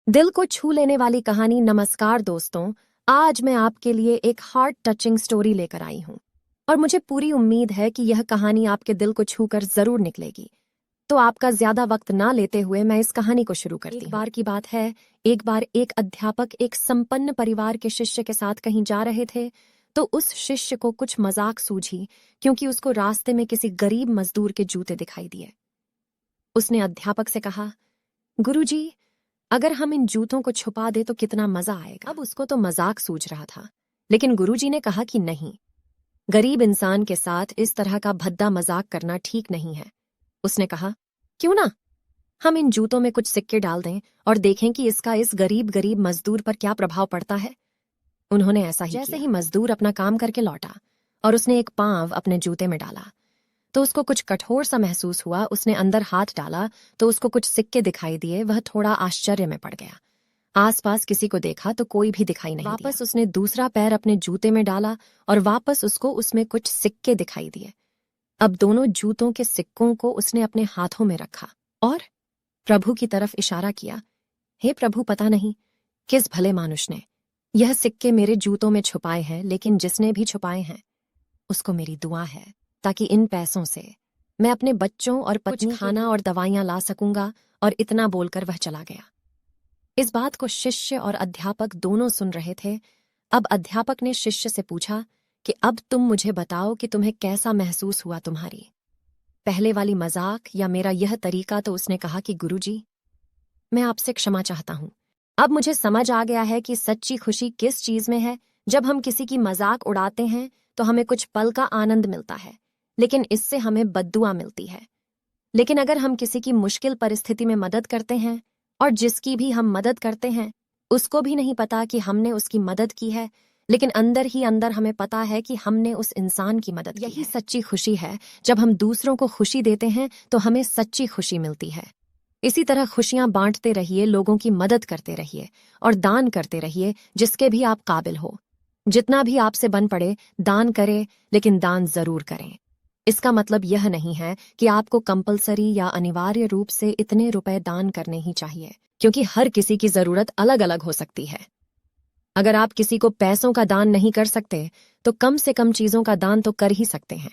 दिल को छू लेने वाली कहानी। नमस्कार दोस्तों, आज मैं आपके लिए एक हार्ट टचिंग स्टोरी लेकर आई हूं और मुझे पूरी उम्मीद है कि यह कहानी आपके दिल को छूकर जरूर निकलेगी। तो आपका ज्यादा वक्त ना लेते हुए मैं इस कहानी को शुरू करती हूं। एक बार की बात है, एक बार एक अध्यापक एक संपन्न परिवार के शिष्य के साथ कहीं जा रहे थे तो उस शिष्य को कुछ मजाक सूझी क्योंकि उसको रास्ते में किसी गरीब मजदूर के जूते दिखाई दिए। उसने अध्यापक से कहा, गुरुजी, अगर हम इन जूतों को छुपा दे तो कितना मजा आएगा। अब उसको तो मजाक सूझ रहा था, लेकिन गुरुजी ने कहा कि नहीं, गरीब इंसान के साथ इस तरह का भद्दा मजाक करना ठीक नहीं है। उसने कहा, क्यों ना हम इन जूतों में कुछ सिक्के डाल दें और देखें कि इसका इस गरीब मजदूर पर क्या प्रभाव पड़ता है। उन्होंने ऐसा ही जैसे ही मजदूर अपना काम करके लौटा और उसने एक पांव अपने जूते में डाला तो उसको कुछ कठोर सा महसूस हुआ। उसने अंदर हाथ डाला तो उसको कुछ सिक्के दिखाई दिए। वह थोड़ा आश्चर्य में पड़ गया। आसपास किसी को देखा तो कोई भी दिखाई नहीं दिया। वापस उसने दूसरा पैर अपने जूते में डाला और वापस उसको उसमें कुछ सिक्के दिखाई दिए। अब दोनों जूतों के सिक्कों को उसने अपने हाथों में रखा और प्रभु की तरफ इशारा किया, हे प्रभु, पता नहीं किस भले मानुष ने यह सिक्के मेरे जूतों में छुपाए हैं, लेकिन जिसने भी छुपाए हैं उसको मेरी दुआ है ताकि इन पैसों से मैं अपने बच्चों और पत्नी खाना और दवाइयां ला सकूंगा। और इतना बोलकर वह चला गया। इस बात को शिष्य और अध्यापक दोनों सुन रहे थे। अब अध्यापक ने शिष्य से पूछा कि अब तुम मुझे बताओ कि तुम्हें कैसा महसूस हुआ, तुम्हारी पहले वाली मजाक या मेरा यह तरीका। तो उसने कहा कि गुरुजी, मैं आपसे क्षमा चाहता हूं। अब मुझे समझ आ गया है कि सच्ची खुशी किस चीज में है। जब हम किसी की मजाक उड़ाते हैं तो हमें कुछ पल का आनंद मिलता है, लेकिन इससे हमें बद्दुआ मिलती है। लेकिन अगर हम किसी की मुश्किल परिस्थिति में मदद करते हैं और जिसकी भी हम मदद करते हैं उसको भी नहीं पता कि हमने उसकी मदद की है, लेकिन अंदर ही अंदर हमें पता है कि हमने उस इंसान की मदद की है। यही सच्ची खुशी है। जब हम दूसरों को खुशी देते हैं तो हमें सच्ची खुशी मिलती है। इसी तरह खुशियां बांटते रहिए, लोगों की मदद करते रहिए और दान करते रहिए जिसके भी आप काबिल हो। जितना भी आपसे बन पड़े दान करें, लेकिन दान जरूर करें। इसका मतलब यह नहीं है कि आपको कंपलसरी या अनिवार्य रूप से इतने रुपए दान करने ही चाहिए, क्योंकि हर किसी की जरूरत अलग अलग हो सकती है। अगर आप किसी को पैसों का दान नहीं कर सकते तो कम से कम चीजों का दान तो कर ही सकते हैं।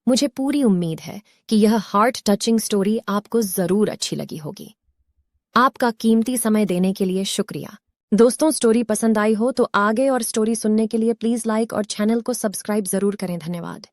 मुझे पूरी उम्मीद है कि यह हार्ट टचिंग स्टोरी आपको जरूर अच्छी लगी होगी। आपका कीमती समय देने के लिए शुक्रिया। दोस्तों, स्टोरी पसंद आई हो तो आगे और स्टोरी सुनने के लिए प्लीज लाइक और चैनल को सब्सक्राइब जरूर करें। धन्यवाद।